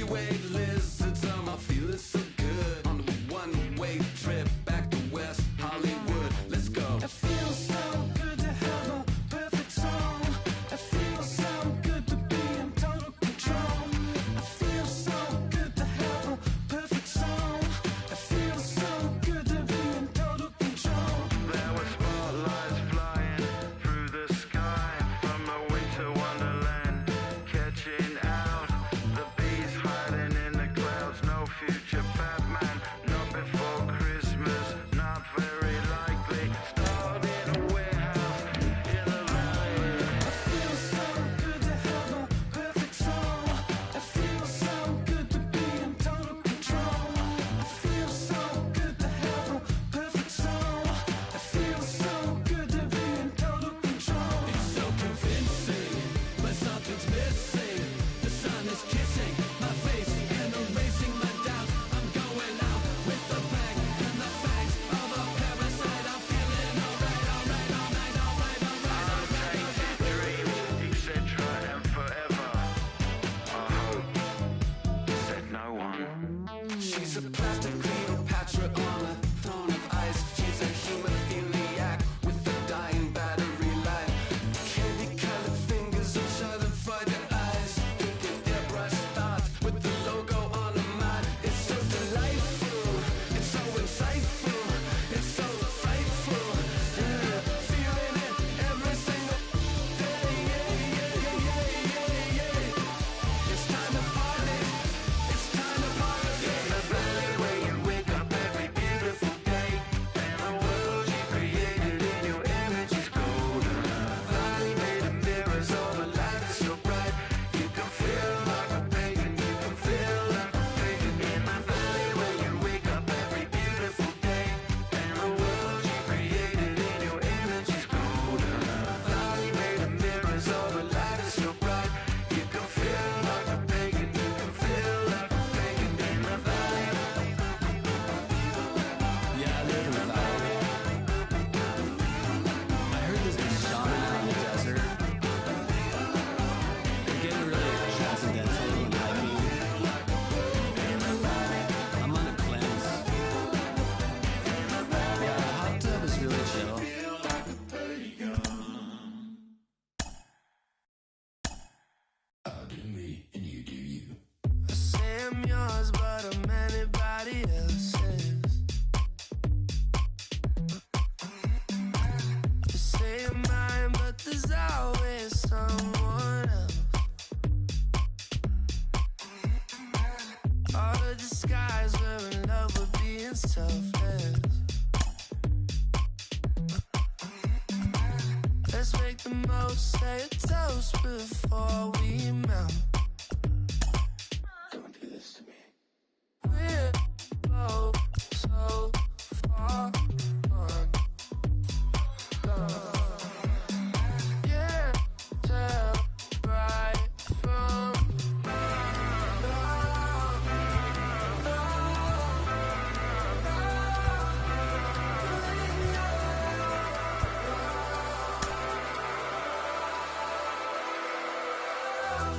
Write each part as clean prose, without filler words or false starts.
freeway lizards, I feel it so good. On a one-way trip back to West Hollywood. Let's go. It feels so good to have a perfect song. It feels so good to be in total control. It feels so good to have a perfect song. It feels so good to be in total control. There were spotlights flying through the sky from a winter wonderland, catching out the bees hiding in the clouds. No future Batman, not before Christmas, not very likely. Starred in a warehouse in the valley. It feels so good to have a perfect song. It feels so good to be in total control. It feels so good to have a perfect song. It feels so good to be in total control. It's so convincing, but something's missing. The sun is kissing my face and erasing my doubts. I'm going out with the bang and the fangs of a parasite. I'm feeling alright, alright, alright, alright, alright, alright. Dreams, etc. and forever. I hope, said no one. She's a plastic Cleopatra on a throne of ice. She's a hemophiliac with a dying battery life. Candy-colored fingers and schadenfreude eyes. Thinking airbrush thoughts with the logo on her mind. It's so delightful. It's so insightful. It's so frightful. Yeah, feeling it every single day. Yeah, yeah, yeah, yeah, yeah, yeah. It's time to party. It's time to party. In the valley where you wake up every beautiful day, and the world you created in your image is golden. Valley made of mirrors, all the light is so bright. You can feel like a pagan, you can feel like a pagan. In the valley where you wake up every beautiful day, and the world you created in your image is golden. Valley made of mirrors, all the light is so bright. You can feel like a pagan, you can feel like a pagan in the valley. Yeah, I live in the valley. I heard there's a shaman out in the desert. They're getting really transcendental and hypey. I'm on a cleanse. Yeah, the hot tub is really chill. I'll do me and you do you. I say I'm yours, but I'm anybody else's. You say I'm mine, but there's always someone else. All the disguise, we're in love with being selfless. Let's make the most, say a toast before we melt. Don't do this to me. We're both so far gone. Yeah, tell right from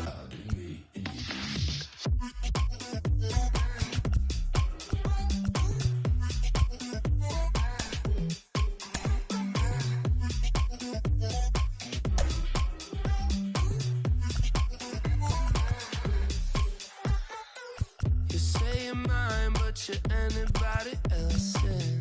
I'll do me and you do you. You say you're mine, but you're anybody else's.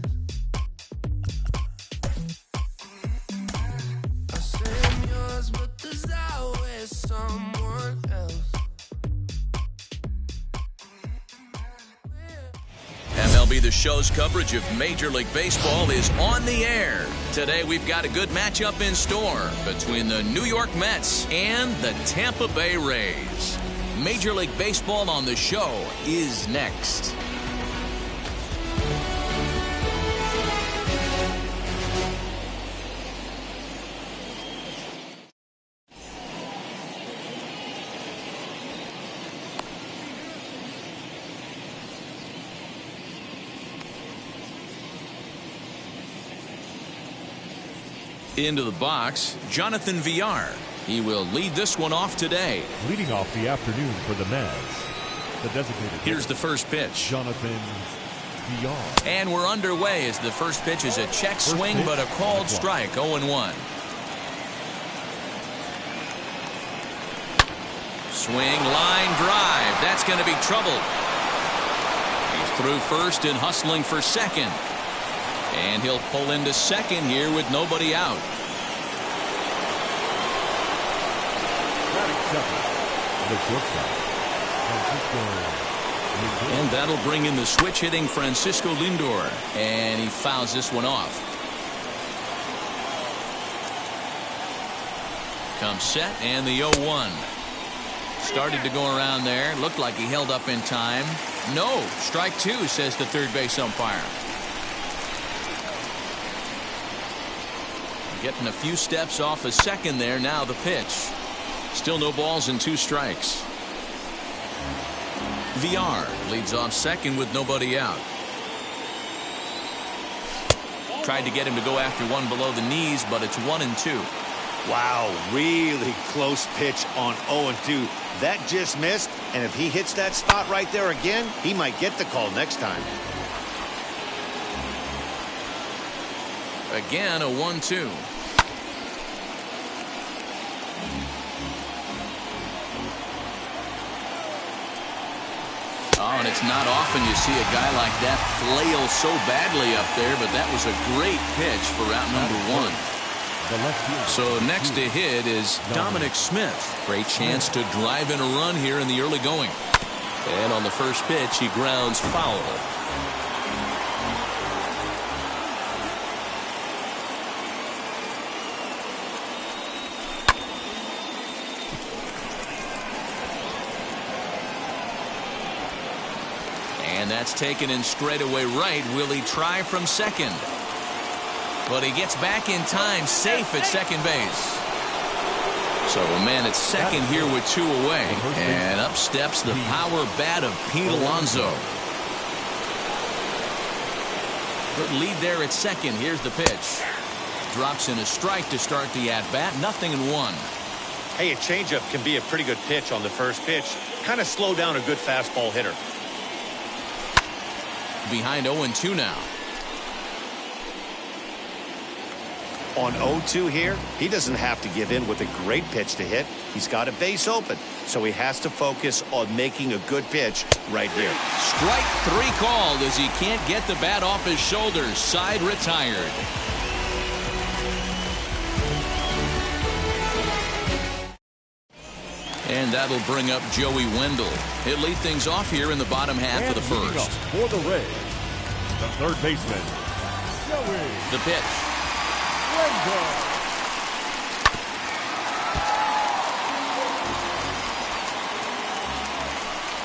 I say I'm yours, but there's always someone else. MLB The Show's coverage of Major League Baseball is on the air. Today we've got a good matchup in store between the New York Mets and the Tampa Bay Rays. Major League Baseball on The Show is next. Into the box, Jonathan Villar. He will lead this one off today. Leading off the afternoon for the Mets, the designated Here's hitter, the first pitch. Jonathan VR. And we're underway as the first pitch is a check swing, but a called strike, 0-1. Swing, line drive. That's going to be trouble. He's through first and hustling for second. And he'll pull into second here with nobody out. The shortstop, Francisco Lindor. And that'll bring in the switch hitting Francisco Lindor. And he fouls this one off. Comes set and the 0-1. Started to go around there. Looked like he held up in time. No, strike two, says the third base umpire. Getting a few steps off a second there. Now the pitch. Still no balls and 2 strikes. VR leads off second with nobody out. Tried to get him to go after one below the knees, but it's 1-2. Wow, really close pitch on 0-2. That just missed, and if he hits that spot right there again, he might get the call next time. Again, a 1-2. Oh, and it's not often you see a guy like that flail so badly up there, but that was a great pitch for out number 1. So next to hit is Dominic Smith. Great chance to drive in a run here in the early going. And on the first pitch, he grounds foul. And that's taken in straightaway right. Will he try from second? But he gets back in time, safe at second base. So a man at second here with 2 away. And up steps the power bat of Pete Alonso. Good lead there at second. Here's the pitch. Drops in a strike to start the at-bat. 0-1. Hey, a changeup can be a pretty good pitch on the first pitch. Kind of slow down a good fastball hitter. Behind 0-2 now. On 0-2 here, he doesn't have to give in with a great pitch to hit. He's got a base open, so he has to focus on making a good pitch right here. Strike 3 called as he can't get the bat off his shoulders. Side retired. And that'll bring up Joey Wendell. He'll lead things off here in the bottom half of the first. For the Rays, the third baseman, Joey The pitch. Wendell.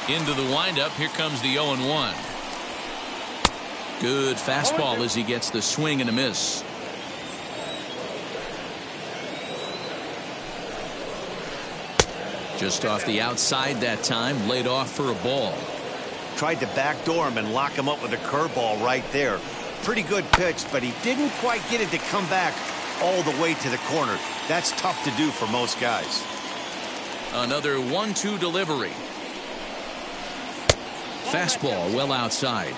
Into the windup. Here comes the 0-1. Good fastball as he gets the swing and a miss. Just off the outside that time. Laid off for a ball. Tried to backdoor him and lock him up with a curveball right there. Pretty good pitch, but he didn't quite get it to come back all the way to the corner. That's tough to do for most guys. Another 1-2 delivery. Fastball well outside.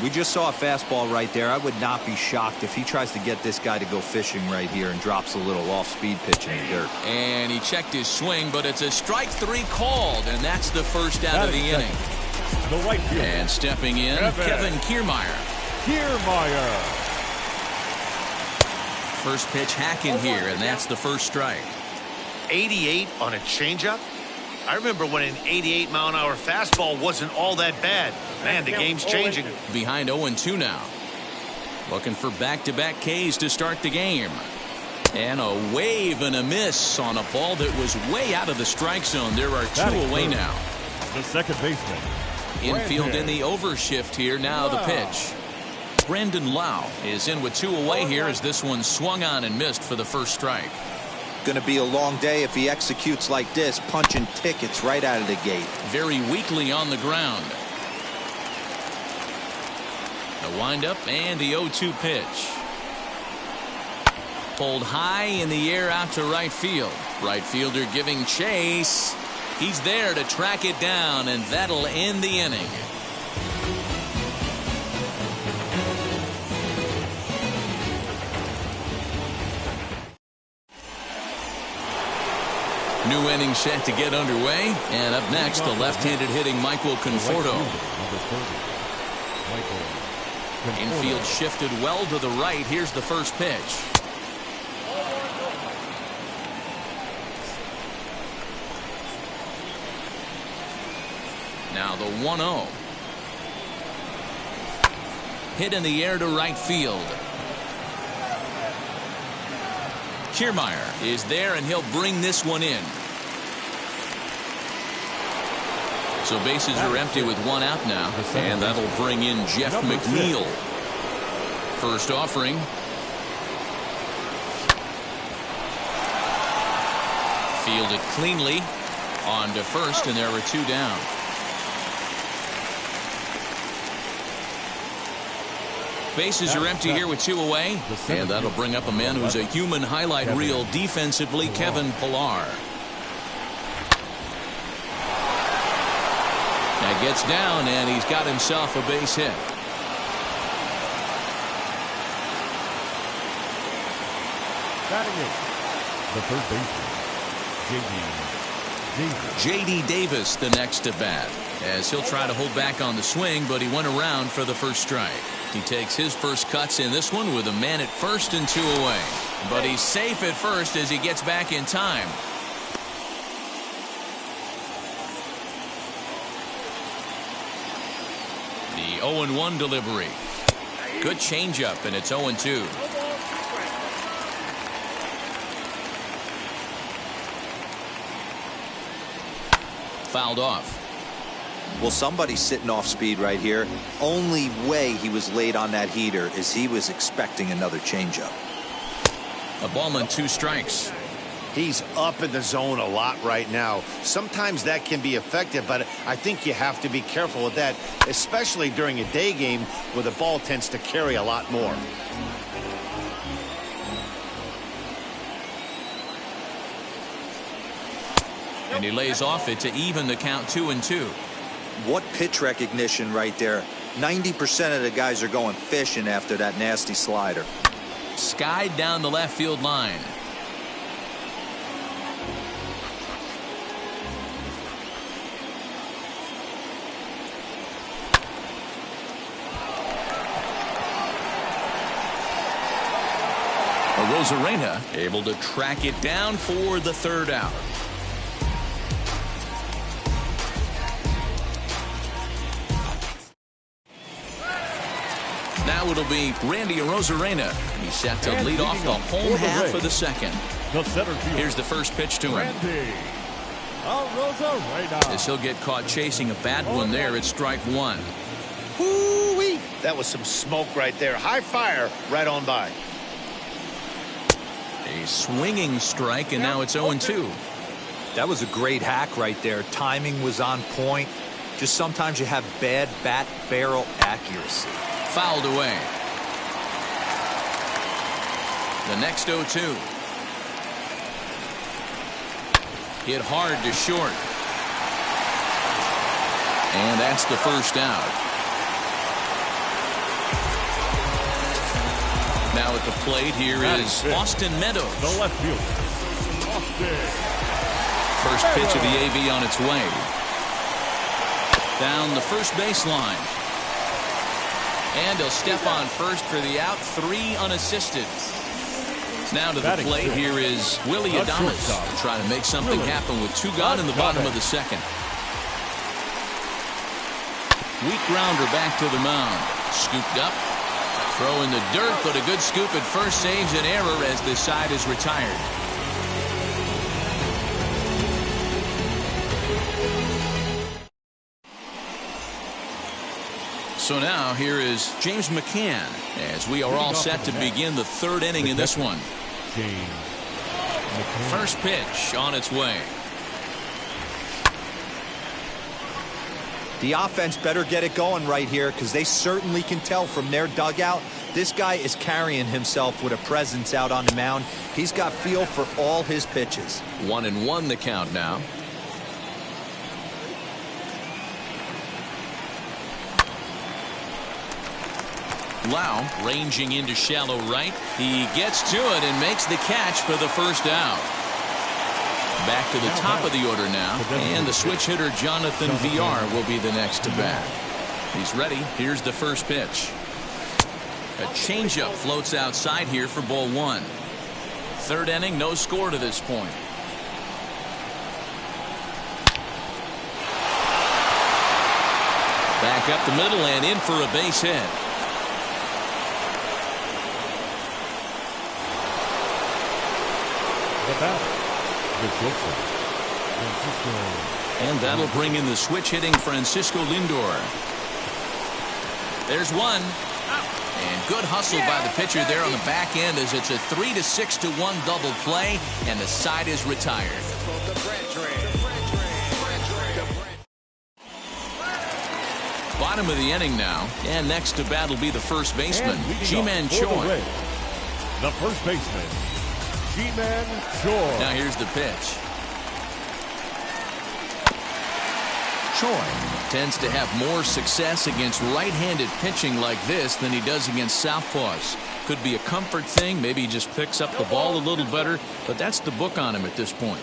We just saw a fastball right there. I would not be shocked if he tries to get this guy to go fishing right here and drops a little off-speed pitch in the dirt. And he checked his swing, but it's a strike 3 called, and that's the first out of the inning. The right fielder. And stepping in, Kevin Kiermaier. Kiermaier. First pitch hacking here, and that's the first strike. 88 on a changeup? I remember when an 88-mile-an-hour fastball wasn't all that bad. Man, the game's changing. Behind 0-2 now. Looking for back-to-back Ks to start the game. And a wave and a miss on a ball that was way out of the strike zone. There are 2 away now. The second baseman. Infield in the overshift here. Now the pitch. Brandon Lau is in with 2 away here as this one swung on and missed for the first strike. Going to be a long day if he executes like this, punching tickets right out of the gate. Very weakly on the ground. The windup and the 0-2 pitch. Pulled high in the air out to right field. Right fielder giving chase. He's there to track it down, and that'll end the inning. New inning set to get underway, and up next, the left-handed hitting Michael Conforto. Infield shifted well to the right. Here's the first pitch. Now the 1-0. Hit in the air to right field. Kiermaier is there, and he'll bring this one in. So bases are empty with one out now, and that'll bring in Jeff McNeil. First offering. Fielded cleanly. On to first, and there are two down. Bases are empty here with two away, and that'll bring up a man who's a human highlight reel defensively, Kevin Pillar. Now gets down, and he's got himself a base hit. Batting it, the third baseman, J.D. Davis the next at bat, as he'll try to hold back on the swing, but he went around for the first strike. He takes his first cuts in this one with a man at first and two away. But he's safe at first as he gets back in time. The 0-1 delivery. Good changeup, and it's 0-2. Fouled off. Well, somebody's sitting off speed right here. Only way he was late on that heater is he was expecting another changeup. A ball and two strikes. He's up in the zone a lot right now. Sometimes that can be effective, but I think you have to be careful with that, especially during a day game where the ball tends to carry a lot more. And he lays off it to even the count 2-2. What pitch recognition right there. 90% of the guys are going fishing after that nasty slider. Skied down the left field line. Arozarena able to track it down for the third out. Now it'll be Randy Arozarena. He's set to lead off the home half of the second. Here's the first pitch to him. As he'll get caught chasing a bad one there, it's strike one. Whoo-wee! That was some smoke right there. High fire right on by. A swinging strike, and now it's 0-2. That was a great hack right there. Timing was on point. Just sometimes you have bad bat barrel accuracy. Fouled away. The next 0-2. Hit hard to short. And that's the first out. Now at the plate here is Austin Meadows. the left fielder, Austin. First pitch of the AV on its way. Down the first baseline. And he'll step on first for the out. 3 unassisted. Now to the plate here is Willie Adames, trying to make something happen with 2 gone in the bottom of the second. Weak grounder back to the mound. Scooped up. Throw in the dirt, but a good scoop at first saves an error as this side is retired. So now here is James McCann as we are all set to begin the third inning in this one. First pitch on its way. The offense better get it going right here because they certainly can tell from their dugout this guy is carrying himself with a presence out on the mound. He's got feel for all his pitches. 1-1 the count now. Lau ranging into shallow right. He gets to it and makes the catch for the first out. Back to the top of the order now, and the switch hitter Jonathan Villar will be the next to bat. He's ready. Here's the first pitch. A changeup floats outside here for ball one. Third inning, no score to this point. Back up the middle and in for a base hit. The batter, the pitcher, Francisco. And that'll bring in the switch hitting Francisco Lindor. There's one. And good hustle by the pitcher there on the back end as it's a 3-6-1 double play, and the side is retired. Bottom of the inning now, and next to bat will be the first baseman, Ji-Man Choi. The first baseman, Ji-Man Choi. Now here's the pitch. Choi tends to have more success against right-handed pitching like this than he does against southpaws. Could be a comfort thing. Maybe he just picks up the ball a little better, but that's the book on him at this point.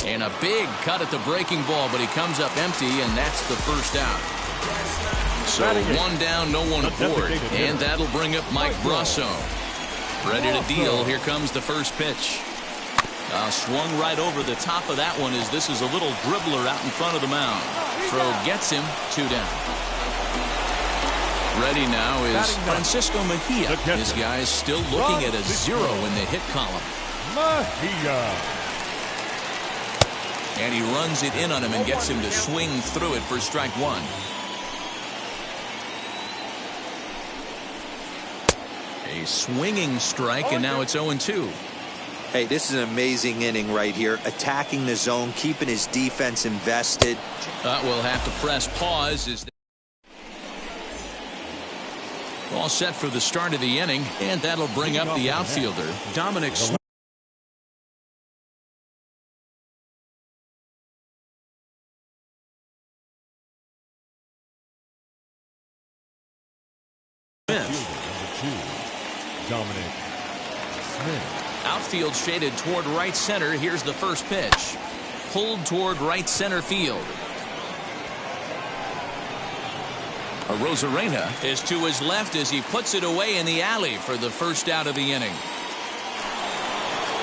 And a big cut at the breaking ball, but he comes up empty, and that's the first out. So one down, no one aboard, and that'll bring up Mike Brasso. Ready to deal. Here comes the first pitch. Swung right over the top of that one as this is a little dribbler out in front of the mound. Throw gets him, 2 down. Ready now is Francisco Mejia. This guy's still looking at a 0 in the hit column. Mejia. And he runs it in on him and gets him to swing through it for strike one. A swinging strike, and now it's 0-2. Hey, this is an amazing inning right here. Attacking the zone, keeping his defense invested. We'll have to press pause. All set for the start of the inning, and that'll bring up the outfielder, Dominic Smith. Dominic Smith. Outfield shaded toward right center. Here's the first pitch. Pulled toward right center field. Arozarena is to his left as he puts it away in the alley for the first out of the inning.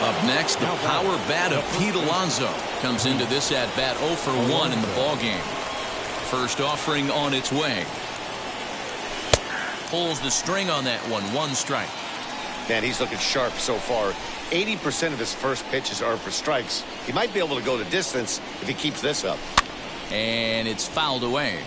Up next, the power bat of Pete Alonso comes into this at bat 0 for 1 in the ballgame. First offering on its way. Pulls the string on that one. 1 strike. Man, he's looking sharp so far. 80% of his first pitches are for strikes. He might be able to go the distance if he keeps this up. And it's fouled away.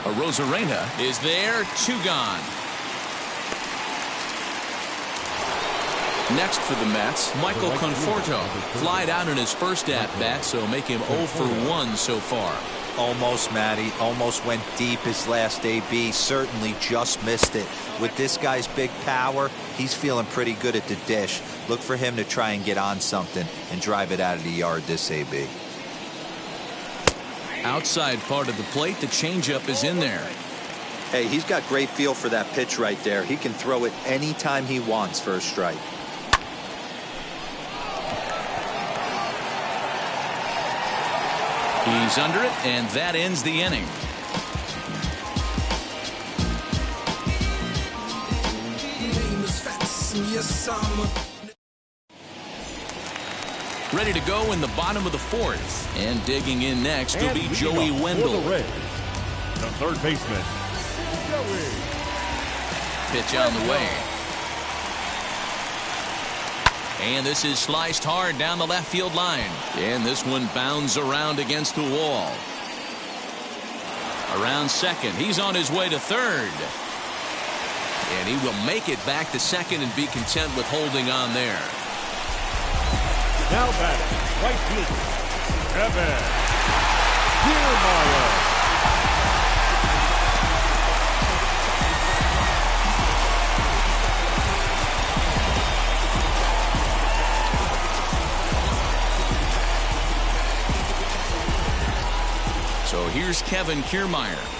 Arozarena is there, 2 gone. Next for the Mets, Michael Conforto flied out in his first at-bat, so make him 0 for 1 so far. Almost, Matty. Almost went deep his last AB. Certainly just missed it. With this guy's big power, he's feeling pretty good at the dish. Look for him to try and get on something and drive it out of the yard this AB. Outside part of the plate, the changeup is in there. Hey, he's got great feel for that pitch right there. He can throw it anytime he wants for a strike. He's under it, and that ends the inning. Ready to go in the bottom of the 4th. And digging in next will be Joey Wendell. The third baseman, Joey. Pitch on the way. And this is sliced hard down the left field line. And this one bounds around against the wall. Around second. He's on his way to third. And he will make it back to second and be content with holding on there. Now batting, right fielder, Kevin Kiermaier. So here's Kevin Kiermaier.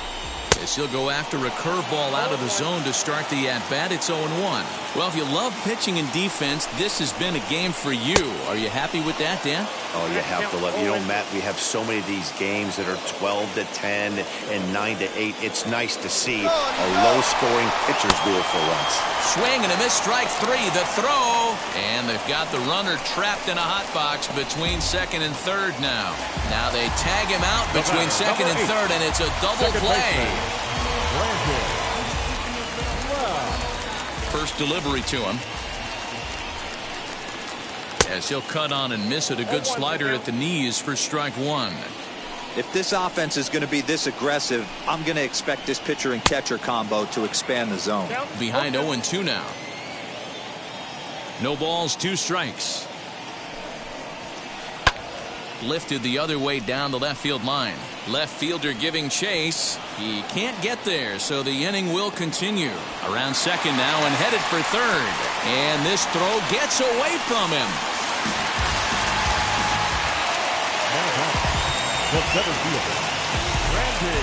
As he'll go after a curveball out of the zone to start the at-bat. It's 0-1. Well, if you love pitching and defense, this has been a game for you. Are you happy with that, Dan? Oh, you have to love. You know, Matt, we have so many of these games that are 12-10 and 9-8. It's nice to see a low-scoring pitcher's duel for once. Swing and a miss, strike 3. The throw, and they've got the runner trapped in a hot box between second and third now. Now they tag him out between second and third, and it's a double play. First delivery to him. As he'll cut on and miss it, a good slider at the knees for strike 1. If this offense is going to be this aggressive, I'm going to expect this pitcher and catcher combo to expand the zone. Behind 0-2 now. No balls, 2 strikes. Lifted the other way down the left field line. Left fielder giving chase. He can't get there, so the inning will continue. Around second now and headed for third. And this throw gets away from him. The center fielder, Randy.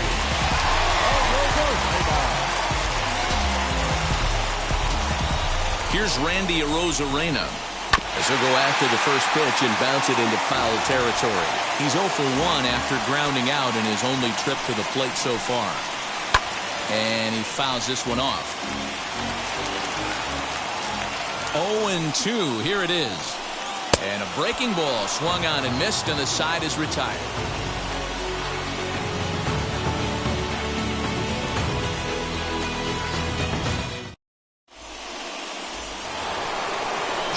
Here's Randy Arozarena. As he'll go after the first pitch and bounce it into foul territory. He's 0 for 1 after grounding out in his only trip to the plate so far. And he fouls this one off. 0-2. Here it is. And a breaking ball swung on and missed, and the side is retired.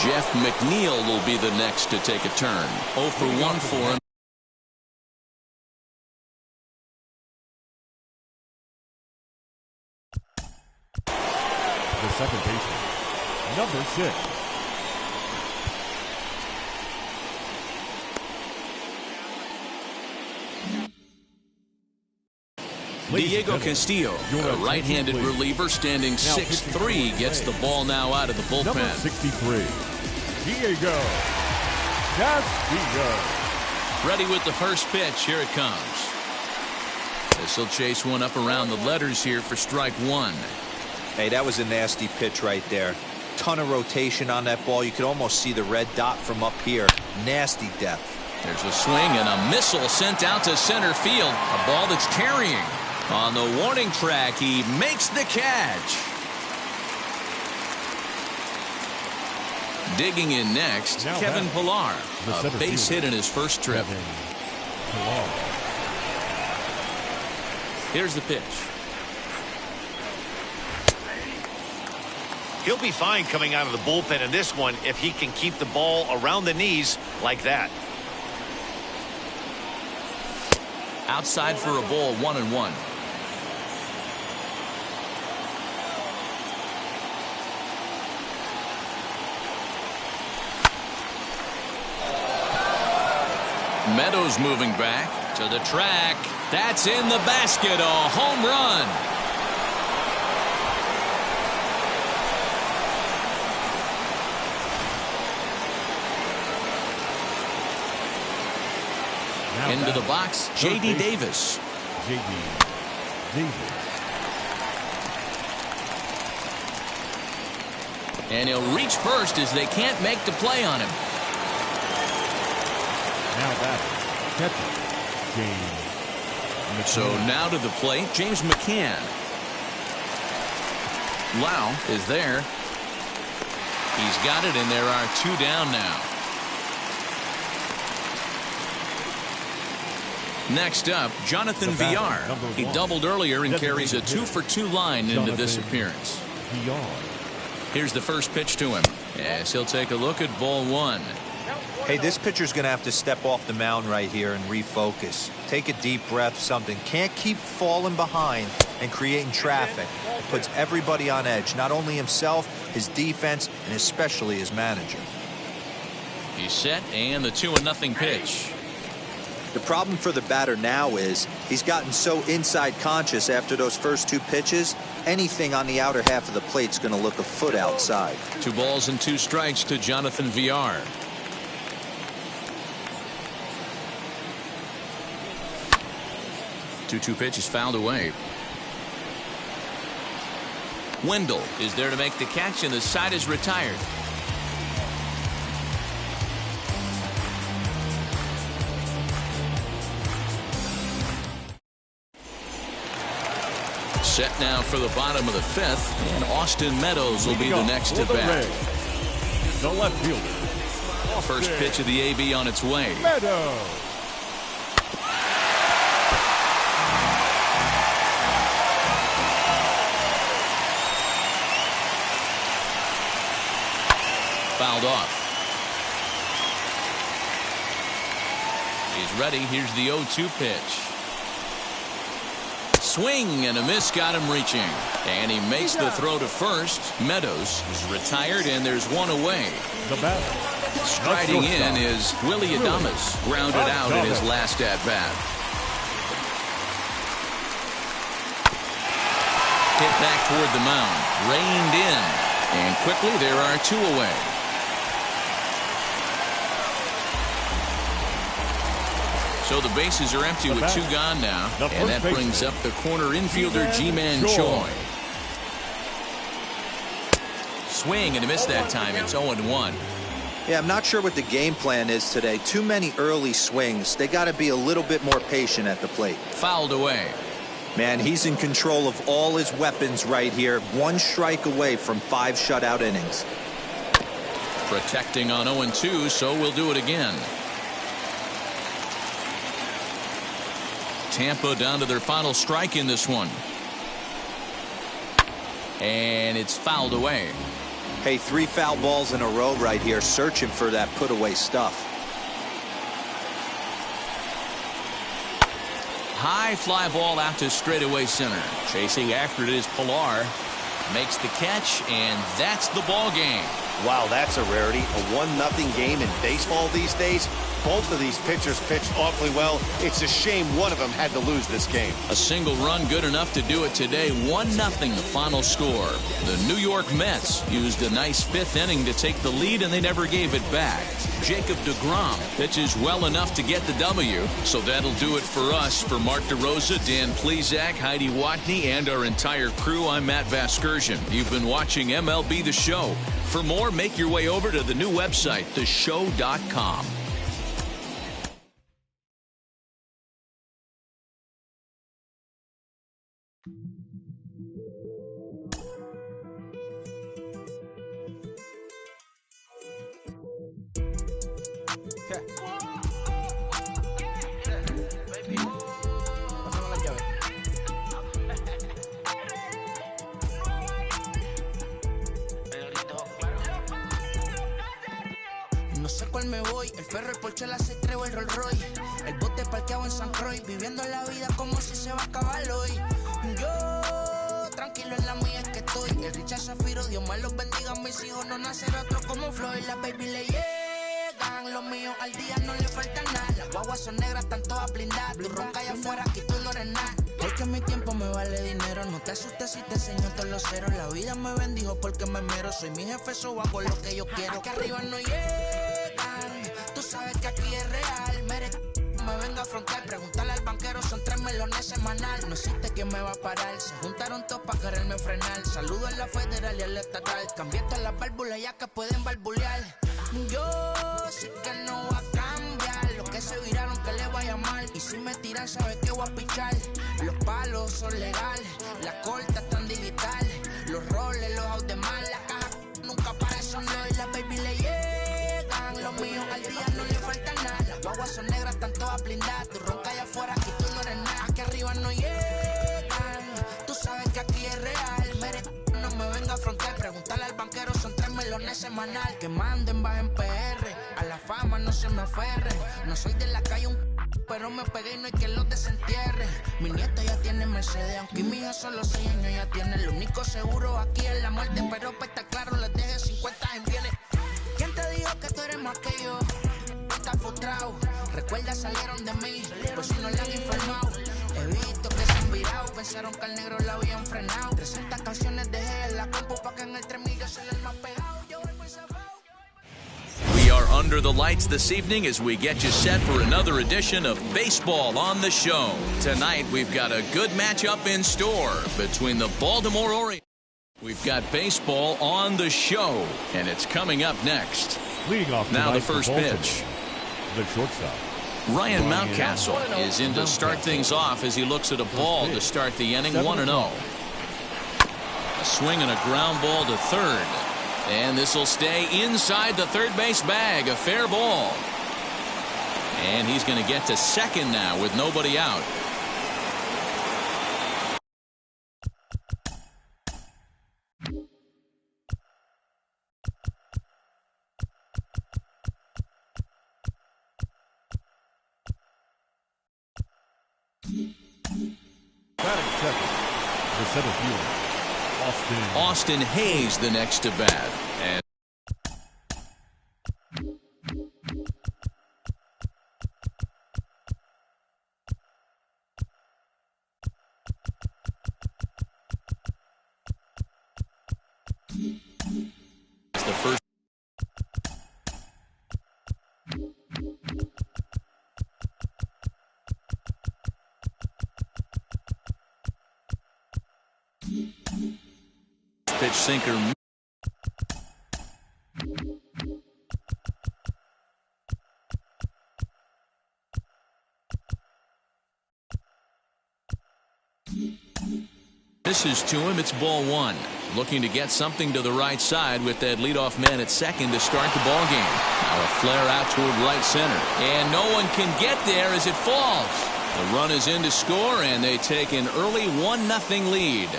Jeff McNeil will be the next to take a turn. 0 for 1 for him. The second baseman, number 6. Diego Castillo, a right-handed reliever standing 6'3", gets the ball now out of the bullpen. Number 63, Diego Castillo. Ready with the first pitch. Here it comes. This will chase one up around the letters here for strike 1. Hey, that was a nasty pitch right there. Ton of rotation on that ball. You could almost see the red dot from up here. Nasty depth. There's a swing and a missile sent out to center field. A ball that's carrying. On the warning track, he makes the catch. Digging in next, Now Kevin back, Pillar. the A center base fielder, hit in his first trip. Kevin Pillar. Here's the pitch. He'll be fine coming out of the bullpen in this one if he can keep the ball around the knees like that. Outside for a ball, 1-1. Meadows moving back to the track. That's in the basket. A home run. Now Into the back, box, third J.D. baseman, Davis. J.D. Davis. And he'll reach first as they can't make the play on him. Now back, catcher, James McCann. So now to the plate, James McCann. Lau is there. He's got it, and there are 2 down now. Next up, Jonathan The batter, Villar. number He 1. doubled earlier and carries a Designated 2-for-2 line into this Jonathan appearance. Villar. Here's the first pitch to him. Yes, he'll take a look at ball 1. Hey, this pitcher's going to have to step off the mound right here and refocus. Take a deep breath, something. Can't keep falling behind and creating traffic. It puts everybody on edge, not only himself, his defense, and especially his manager. He's set, and the 2-0 pitch. The problem for the batter now is he's gotten so inside conscious after those first 2 pitches, anything on the outer half of the plate's going to look a foot outside. 2 balls and 2 strikes to Jonathan Villar. 2-2 pitch is fouled away. Wendell is there to make the catch, and the side is retired. Set now for the bottom of the 5th, and Austin Meadows will be the next at bat. The left fielder. First pitch of the AB on its way. Meadows. Fouled off. He's ready. Here's the 0-2 pitch. Swing and a miss, got him reaching. And he makes the throw to first. Meadows is retired, and there's one away. The batter. Striding in is Willie Adames, grounded out in his last at-bat. Hit back toward the mound, reined in, and quickly there are 2 away. So the bases are empty with 2 gone now, and that brings up the corner infielder Ji-Man Choi. Swing and a miss that time. It's 0-1. Yeah, I'm not sure what the game plan is today. Too many early swings. They got to be a little bit more patient at the plate. Fouled away. Man, he's in control of all his weapons right here. 1 strike away from 5 shutout innings. Protecting on 0-2, so we'll do it again. Tampa down to their final strike in this one. And it's fouled away. Hey, 3 foul balls in a row right here, searching for that put away stuff. High fly ball out to straightaway center. Chasing after it is Pilar. Makes the catch, and that's the ball game. Wow, that's a rarity. A 1-0 game in baseball these days. Both of these pitchers pitched awfully well. It's a shame one of them had to lose this game. A single run good enough to do it today. 1-0 the final score. The New York Mets used a nice 5th inning to take the lead, and they never gave it back. Jacob deGrom pitches well enough to get the W. So that'll do it for us. For Mark DeRosa, Dan Plesac, Heidi Watney, and our entire crew, I'm Matt Vasgersian. You've been watching MLB The Show. For more, make your way over to the new website, theshow.com. No sé cuál me voy, el perro, el Porsche, la C3 o el Rolls Royce. El bote parqueado en San Croix, viviendo la vida como si se va a acabar hoy. Yo, tranquilo en la mía es que estoy. El Richard Zafiro, Dios me los bendiga, mis hijos no nacerá otro como Floyd. Las baby le llegan, los míos al día no le falta nada. Las guaguas son negras, están todas blindadas. Tú ronca allá afuera, aquí tú no eres nada. Porque mi tiempo me vale dinero, no te asustes si te enseño todos los ceros. La vida me bendijo porque me mero, soy mi jefe, so hago lo que yo quiero. Aquí arriba no llegan, tú sabes que aquí es real. Me venga a afrontar, preguntarle al banquero, son 3 melones semanal. No existe quien me va a parar, se juntaron todos para quererme frenar. Saludo a la federal y al estatal, cambié todas las válvulas ya que pueden barbulear. Yo sé que no va a cambiar, los que se viraron que le vaya mal. Y si me tiran sabes que voy a pichar. Los palos son legales, las cortas están digitales. Los roles, los out de mal, la caja nunca para son lo y las baby le llegan. Los míos al día no le falta nada. Las guaguas son negras, están todas blindadas. Tú ronca allá afuera, aquí tú no eres nada. Aquí arriba no llegan, tú sabes que aquí es real. No me venga a afrontar, preguntarle al banquero, son 3 melones semanal. Que manden, bajen PR, a la fama no se me aferre. No soy de la calle pero me pegué y no hay quien los desentierre. Mi nieto ya tiene Mercedes, aunque mi hija solo 6 años ya tiene. Lo único seguro aquí es la muerte, pero pues está claro, les deje 50 en bienes. ¿Quién te dijo que tú eres más que yo? Estás frustrado, recuerda salieron de mí, pues si no le han informado. He visto que se han virado, pensaron que al negro la habían frenado. 300 canciones dejé en la compu pa' que en el 3000 yo soy el más pegado. Yo voy por ese. We are under the lights this evening as we get you set for another edition of Baseball on the Show. Tonight, we've got a good matchup in store between the Baltimore Orioles. We've got baseball on the show, and it's coming up next. Leading off now the tonight first for Baltimore, pitch. the shortstop. Ryan Mountcastle is in to start things off as he looks at a ball to start the inning. 1-0. A swing and a ground ball to third. And this will stay inside the third base bag. A fair ball. And he's going to get to second now with nobody out. Batting second, the center fielder, Austin Hayes the next to bat. And it's the first. Pitch sinker. Misses to him. It's ball one. Looking to get something to the right side with that leadoff man at second to start the ball game. Now a flare out toward right center. And no one can get there as it falls. The run is in to score, and they take an early 1-0 lead.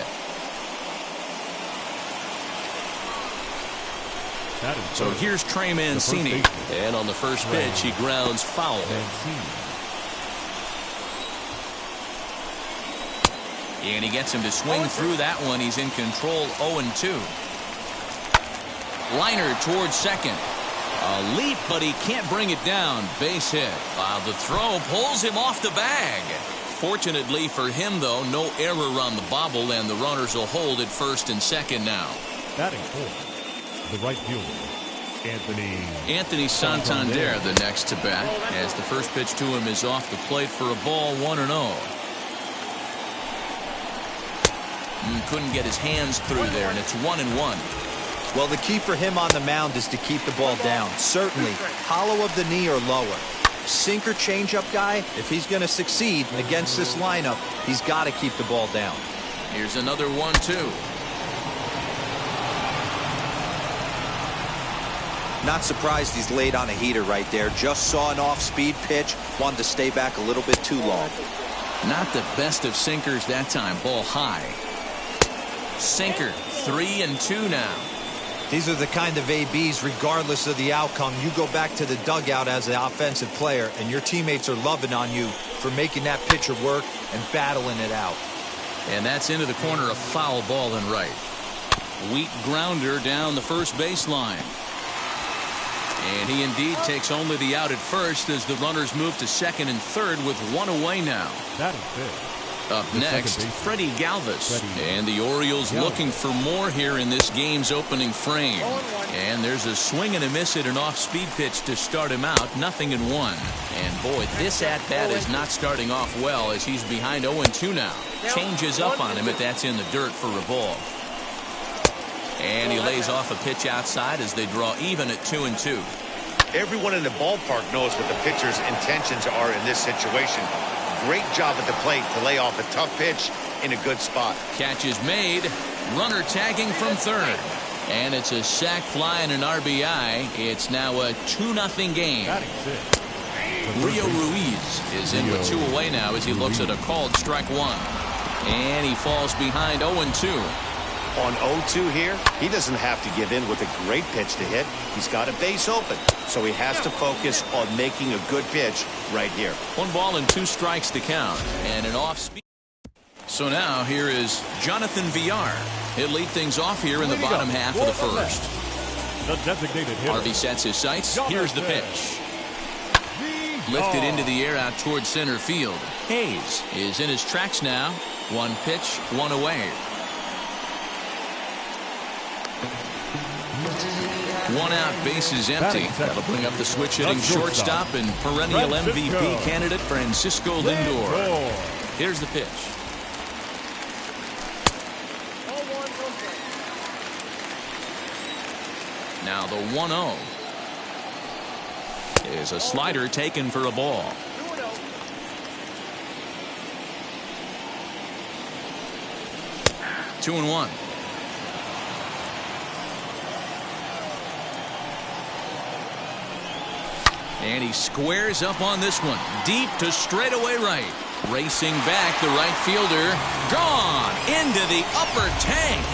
So here's Trey Mancini, and on the first pitch he grounds foul. And he gets him to swing through that one. He's in control. 0-2. Liner towards second. A leap, but he can't bring it down. Base hit. The throw pulls him off the bag. Fortunately for him, though, no error on the bobble, and the runners will hold at first and second now. Batting fourth, the right fielder, Anthony Santander the next to bat, as the first pitch to him is off the plate for a ball. 1-0. Couldn't get his hands through there, and it's 1-1. Well, the key for him on the mound is to keep the ball down. Certainly, hollow of the knee or lower. Sinker changeup guy, if he's going to succeed against this lineup, he's got to keep the ball down. Here's another 1-2. Not surprised he's laid on a heater right there. Just saw an off-speed pitch, wanted to stay back a little bit too long. Not the best of sinkers that time. Ball high. Sinker. 3-2 now. These are the kind of ABs, regardless of the outcome, you go back to the dugout as an offensive player, and your teammates are loving on you for making that pitcher work and battling it out. And that's into the corner, a foul ball and right. Weak grounder down the first baseline. And he indeed takes only the out at first as the runners move to second and third with one away now. Batting fifth. Up next, Freddie Galvis. And the Orioles looking for more here in this game's opening frame. And there's a swing and a miss at an off-speed pitch to start him out. 0-1. And boy, this at-bat is not starting off well as he's behind 0-2 now. Changes up on him, but that's in the dirt for a ball. And he lays off a pitch outside as they draw even at 2-2. Everyone in the ballpark knows what the pitcher's intentions are in this situation. Great job at the plate to lay off a tough pitch in a good spot. Catch is made. Runner tagging from third. And it's a sac fly and an RBI. It's now a 2-0 game. Rio Ruiz is in with 2 away now as he looks at a called strike one. And he falls behind 0-2. On 0-2 here, he doesn't have to give in with a great pitch to hit. He's got a base open, so he has to focus on making a good pitch right here. 1 ball and 2 strikes to count, and an off speed. So now here is Jonathan Villar. He'll lead things off here in the bottom half of the first. The designated hitter. Harvey sets his sights. Here's the pitch. Lifted into the air out towards center field. Hayes is in his tracks now. 1 pitch, 1 away. 1 out, bases empty. That'll bring up the switch-hitting shortstop and perennial MVP candidate Francisco Lindor. Here's the pitch. Now the 1-0 is a slider taken for a ball. 2-1. And he squares up on this one. Deep to straightaway right. Racing back, the right fielder. Gone into the upper tank.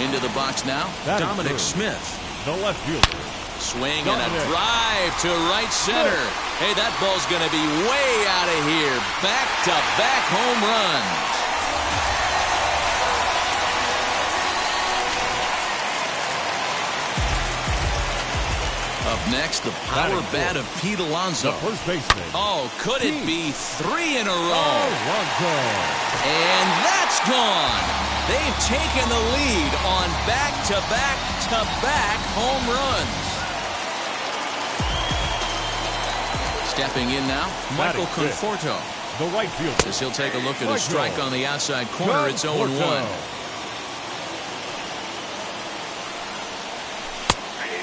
Into the box now, Dominic Smith. The left fielder. Swing and a drive to right center. Hey, that ball's going to be way out of here. Back-to-back home runs. Up next, the power bat of Pete Alonso. The first baseman. Oh, could it be 3 in a row? And that's gone. They've taken the lead on back-to-back-to-back home runs. Stepping in now, Michael Conforto. The right fielder. As he'll take a look at a strike on the outside corner. It's 0-1.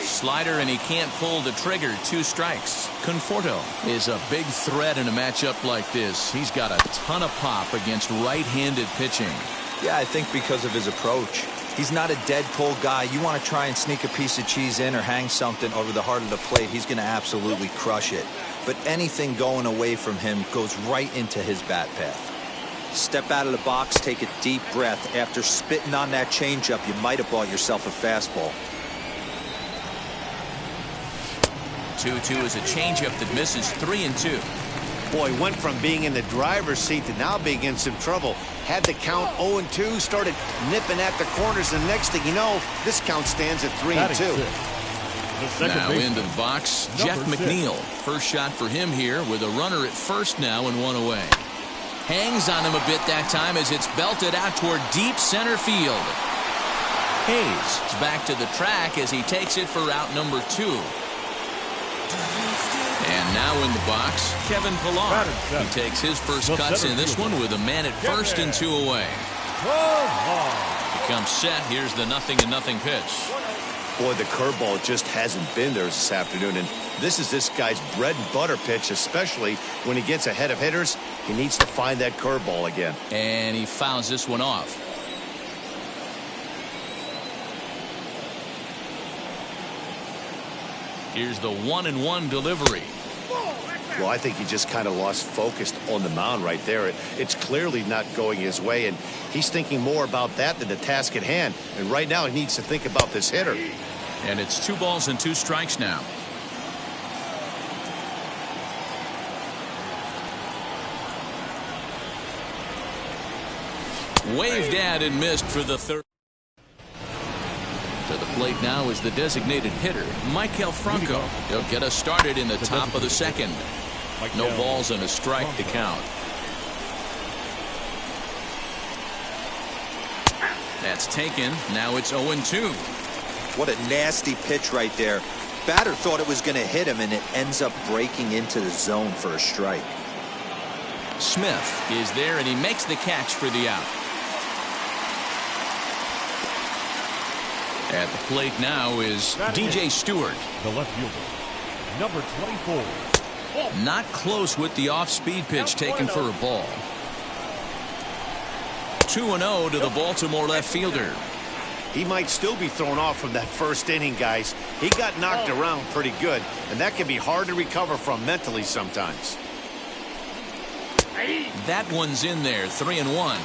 Slider, and he can't pull the trigger. 2 strikes. Conforto is a big threat in a matchup like this. He's got a ton of pop against right-handed pitching. Yeah, I think because of his approach. He's not a dead pull guy. You want to try and sneak a piece of cheese in or hang something over the heart of the plate, he's going to absolutely crush it. But anything going away from him goes right into his bat path. Step out of the box, take a deep breath. After spitting on that changeup, you might have bought yourself a fastball. 2-2 is a changeup that misses. 3-2. Boy, went from being in the driver's seat to now being in some trouble. Had the count 0-2, started nipping at the corners, and next thing you know, this count stands at 3-2. Now into the box, Jeff McNeil. First shot for him here with a runner at first now and 1 away. Hangs on him a bit that time as it's belted out toward deep center field. Hayes is back to the track as he takes it for out number 2. And now in the box, Kevin Pillar. He takes his first cuts in this one with a man at first and 2 away. He comes set. Here's the 0-0 pitch. Boy, the curveball just hasn't been there this afternoon, and this is this guy's bread and butter pitch, especially when he gets ahead of hitters. He needs to find that curveball again. And he fouls this one off. Here's the 1-1 delivery. Well, I think he just kind of lost focus on the mound right there. It's clearly not going his way, and he's thinking more about that than the task at hand. And right now, he needs to think about this hitter. And it's 2 balls and 2 strikes now. Waved at and missed for the third. To the plate now is the designated hitter, Maikel Franco. He'll get us started in the top of the second. No balls and a strike to count. That's taken. Now it's 0-2. What a nasty pitch right there. Batter thought it was going to hit him, and it ends up breaking into the zone for a strike. Smith is there, and he makes the catch for the out. At the plate now is DJ Stewart. The left fielder, number 24. Not close with the off-speed pitch taken for a ball. 2-0 to the Baltimore left fielder. He might still be thrown off from that first inning, guys. He got knocked around pretty good, and that can be hard to recover from mentally sometimes. That one's in there. 3-1.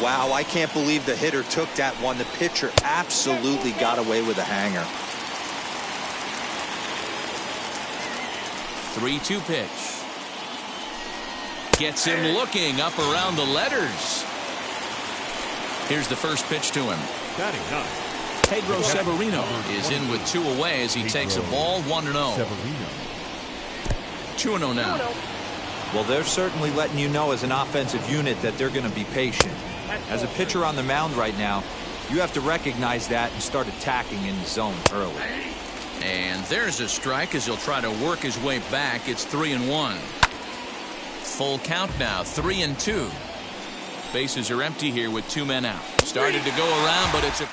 Wow, I can't believe the hitter took that one. The pitcher absolutely got away with a hanger. 3-2 pitch. Gets him looking up around the letters. Here's the first pitch to him. Pedro Severino is in with 2 away as he takes a ball. 1-0. 2-0 now. Well, they're certainly letting you know as an offensive unit that they're going to be patient. As a pitcher on the mound right now, you have to recognize that and start attacking in the zone early. And there's a strike as he'll try to work his way back. It's 3-1. Full count now, 3-2. Bases are empty here with 2 men out. Started to go around, but it's a...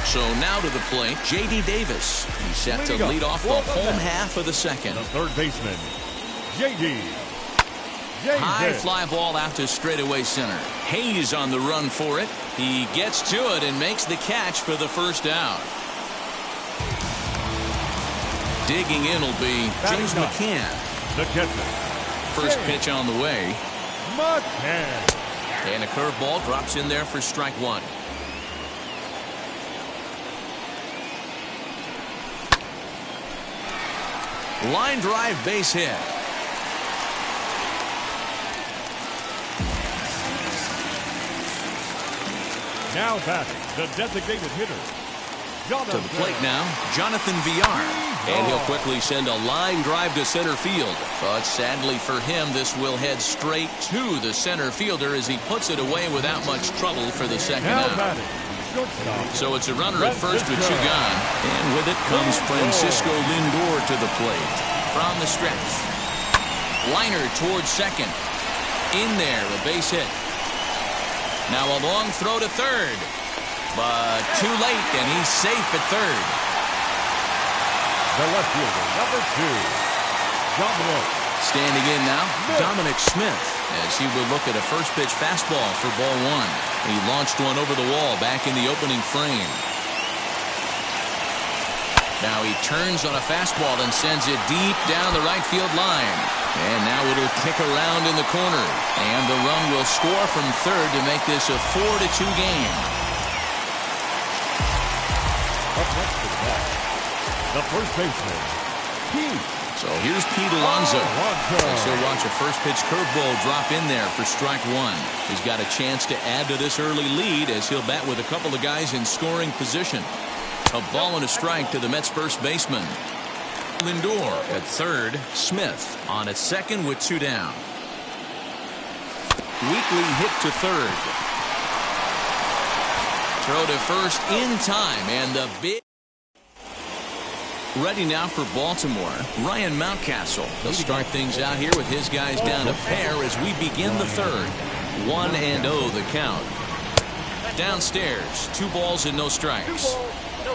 So now to the plate, J.D. Davis. He's set to lead off the home half of the second. The third baseman, J.D. High fly ball out to straightaway center. Hayes on the run for it. He gets to it and makes the catch for the first out. Digging in will be James McCann. The catcher. First pitch on the way. McCann. And a curveball drops in there for strike one. Line drive base hit. Now batting, the designated hitter. To the plate now, Jonathan Villar. And he'll quickly send a line drive to center field. But sadly for him, this will head straight to the center fielder as he puts it away without much trouble for the second out. So it's a runner at first with 2 gone. And with it comes Francisco Lindor to the plate. From the stretch. Liner towards second. In there, a base hit. Now a long throw to third. But too late, and he's safe at third. The left fielder, number 2, Dominic. Standing in now, Dominic Smith, as he will look at a first pitch fastball for ball 1. He launched one over the wall back in the opening frame. Now he turns on a fastball and sends it deep down the right field line. And now it'll kick around in the corner. And the run will score from third to make this a 4-2 game. Up next to the bat, the first baseman, Pete. So here's Pete Alonso. As he'll watch a first pitch curveball drop in there for strike one. He's got a chance to add to this early lead as he'll bat with a couple of guys in scoring position. A ball and a strike to the Mets first baseman. Lindor at third. Smith on at second with 2 down. Weekly hit to third. Throw to first in time, and the big... Ready now for Baltimore, Ryan Mountcastle. They'll start things out here with his guys down a pair as we begin the third. 1-0 the count. Downstairs, 2 balls and no strikes.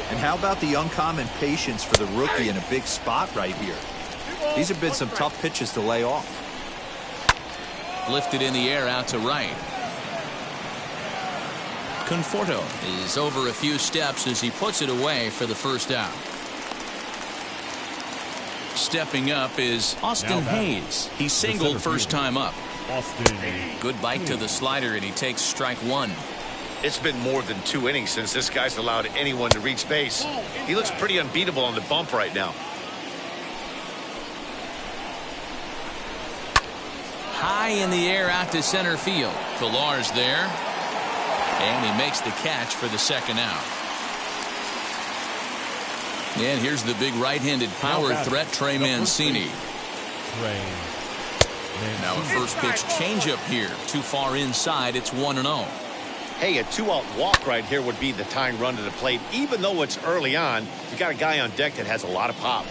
And how about the uncommon patience for the rookie in a big spot right here? These have been some tough pitches to lay off. Lifted in the air out to right. Conforto is over a few steps as he puts it away for the first out. Stepping up is Austin Hayes. He singled first time up. Austin. Good bite to the slider, and he takes strike one. It's been more than 2 innings since this guy's allowed anyone to reach base. He looks pretty unbeatable on the bump right now. High in the air out to center field. Pillar's there. And he makes the catch for the second out. And here's the big right-handed power threat, Trey Mancini. Now a first pitch changeup here. Too far inside. It's 1-0. Hey, a 2-out walk right here would be the tying run to the plate. Even though it's early on, you got a guy on deck that has a lot of pop.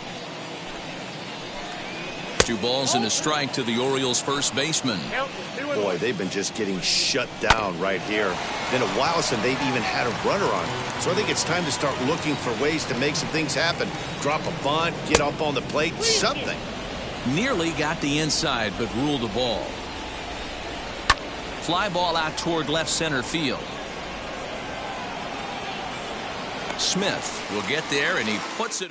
2 balls and a strike to the Orioles first baseman. Boy, they've been just getting shut down right here. Been a while since they've even had a runner on. So I think it's time to start looking for ways to make some things happen. Drop a bunt, get up on the plate, something. Nearly got the inside, but ruled the ball. Fly ball out toward left center field. Smith will get there, and he puts it.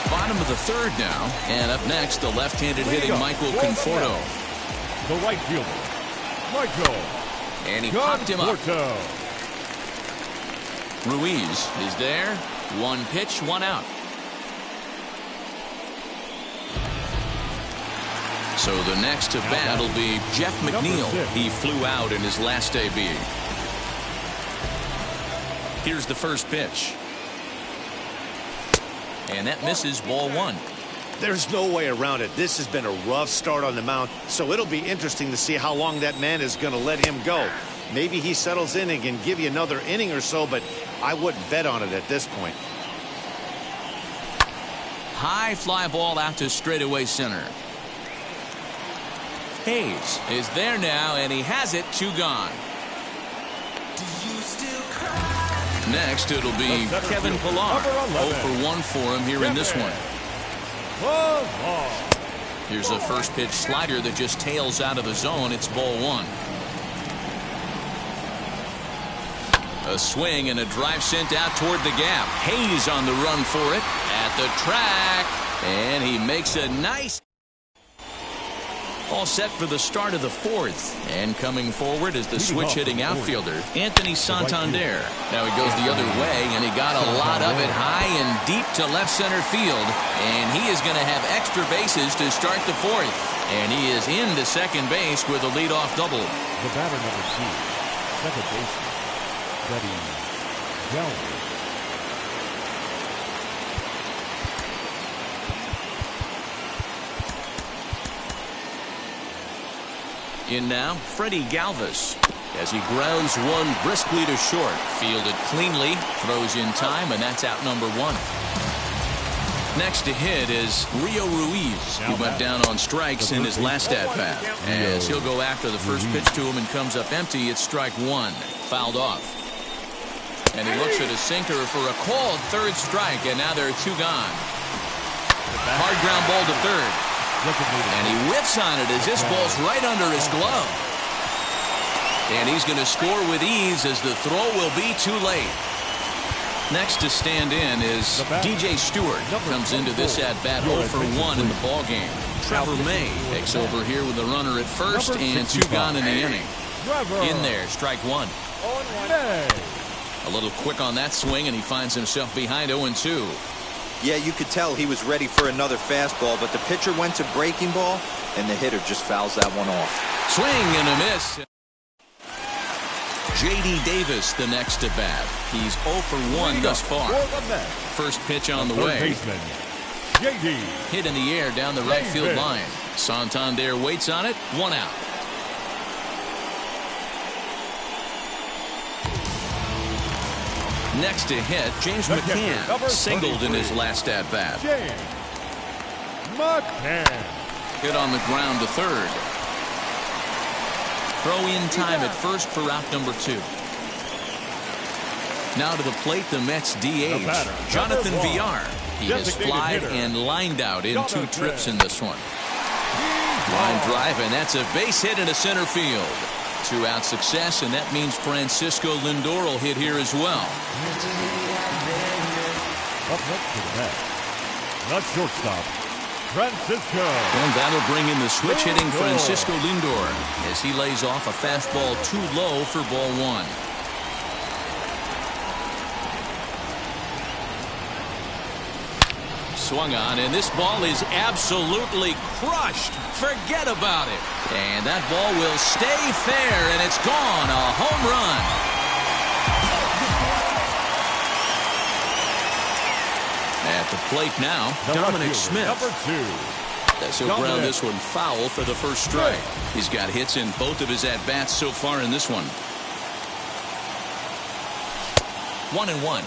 Bottom of the third now. And up next, the left-handed hitting Michael Conforto. The right fielder, Michael. And he popped him up. Ruiz is there. 1 pitch, 1 out. So the next to bat will be Jeff McNeil. He flew out in his last AB. Here's the first pitch. And that misses ball 1. There's no way around it. This has been a rough start on the mound, so it'll be interesting to see how long that man is going to let him go. Maybe he settles in and can give you another inning or so, but I wouldn't bet on it at this point. High fly ball out to straightaway center. Hayes is there now, and he has it. 2 gone. Next, it'll be Kevin Pillar. 0 for 1 for him here in this one. Here's a first pitch slider that just tails out of the zone. It's ball 1. A swing and a drive sent out toward the gap. Hayes on the run for it at the track, and he makes a nice. All set for the start of the 4th, and coming forward is the switch-hitting outfielder, Anthony Santander. Now he goes the other way, and he got a lot of it high and deep to left center field, and he is going to have extra bases to start the 4th, and he is into second base with a leadoff double. The batter number 2, second baseman, Freddie Galvis. In now, Freddie Galvis, as he grounds one briskly to short. Fielded cleanly, throws in time, and that's out number 1. Next to hit is Rio Ruiz, who went down on strikes in his last at-bat. As he'll go after the first pitch to him and comes up empty, it's strike 1, fouled off. And he looks at a sinker for a called 3rd strike, and now there are 2 gone. Hard ground ball to 3rd. And he whiffs on it as this ball's right under his glove. And he's going to score with ease as the throw will be too late. Next to stand in is DJ Stewart. Comes into this at-bat 0 for 1 in the ballgame. Trevor May takes over here with a runner at first and 2 gone in the inning. In there, strike 1. A little quick on that swing, and he finds himself behind 0-2. Yeah, you could tell he was ready for another fastball, but the pitcher went to breaking ball, and the hitter just fouls that one off. Swing and a miss. J.D. Davis the next at bat. He's 0 for 1 thus far. First pitch on the way. J.D. Hit in the air down the right field line. Santander waits on it. 1 out. Next to hit, James McCann singled in his last at-bat. Hit on the ground to 3rd. Throw in time at first for out number 2. Now to the plate, the Mets DH, Jonathan Villar. He has flied and lined out in 2 trips in this one. Line drive, and that's a base hit into center field. 2-out success, and that means Francisco Lindor will hit here as well. Up next to the net, the shortstop, Francisco. And that'll bring in the switch-hitting Francisco Lindor as he lays off a fastball too low for ball 1. Swung on, and this ball is absolutely crushed. Forget about it. And that ball will stay fair, and it's gone. A home run. At the plate now, Dominic Smith. Number 2. As he'll ground this one foul for the first strike. He's got hits in both of his at-bats so far in this one. 1-1.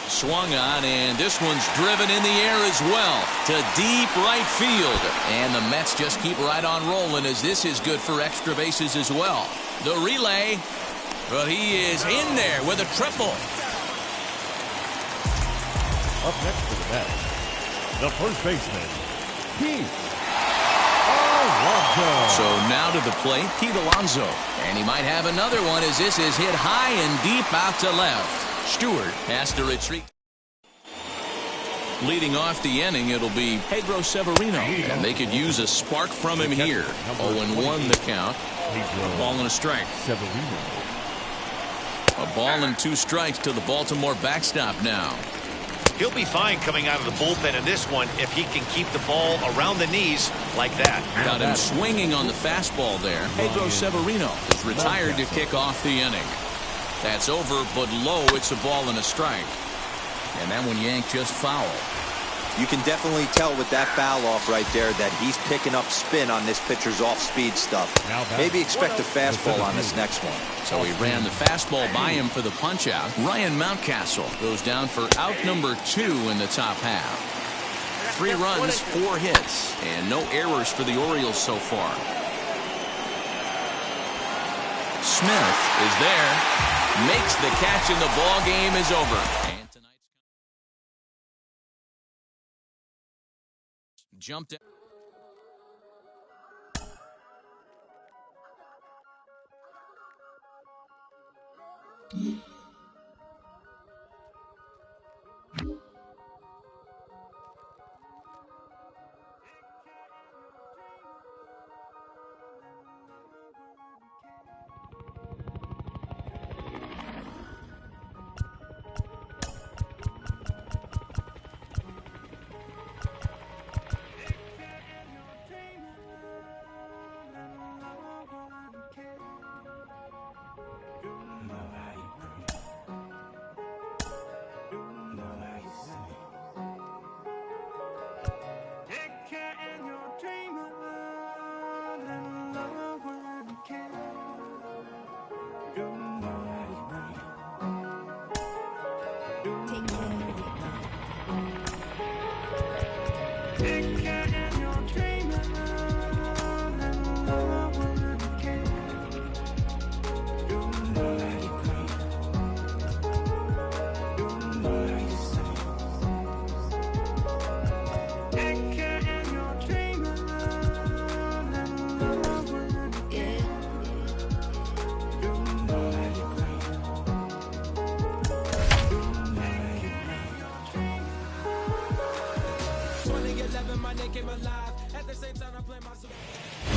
Swung on, and this one's driven in the air as well to deep right field. And the Mets just keep right on rolling as this is good for extra bases as well. The relay, but he is in there with a triple. Up next to the net, the first baseman, Pete Alonso. So now to the plate, Pete Alonso. And he might have another one as this is hit high and deep out to left. Stewart has to retreat. Leading off the inning, it'll be Pedro Severino, and they could use a spark from him here. 0-1 the count. A ball and a strike. A ball and 2 strikes to the Baltimore backstop now. He'll be fine coming out of the bullpen in this one if he can keep the ball around the knees like that. Got him swinging on the fastball there. Pedro Severino is retired to kick off the inning. That's over, but low. It's a ball and a strike. And that one yanked just foul. You can definitely tell with that foul off right there that he's picking up spin on this pitcher's off-speed stuff. Maybe expect a fastball on this next one. So he ran the fastball by him for the punch-out. Ryan Mountcastle goes down for out number 2 in the top half. 3 runs, 4 hits, and no errors for the Orioles so far. Smith is there, makes the catch, and the ball game is over. And tonight's jumped out.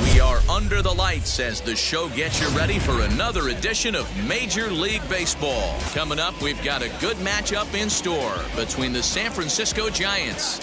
We are under the lights as the show gets you ready for another edition of Major League Baseball. Coming up, we've got a good matchup in store between the San Francisco Giants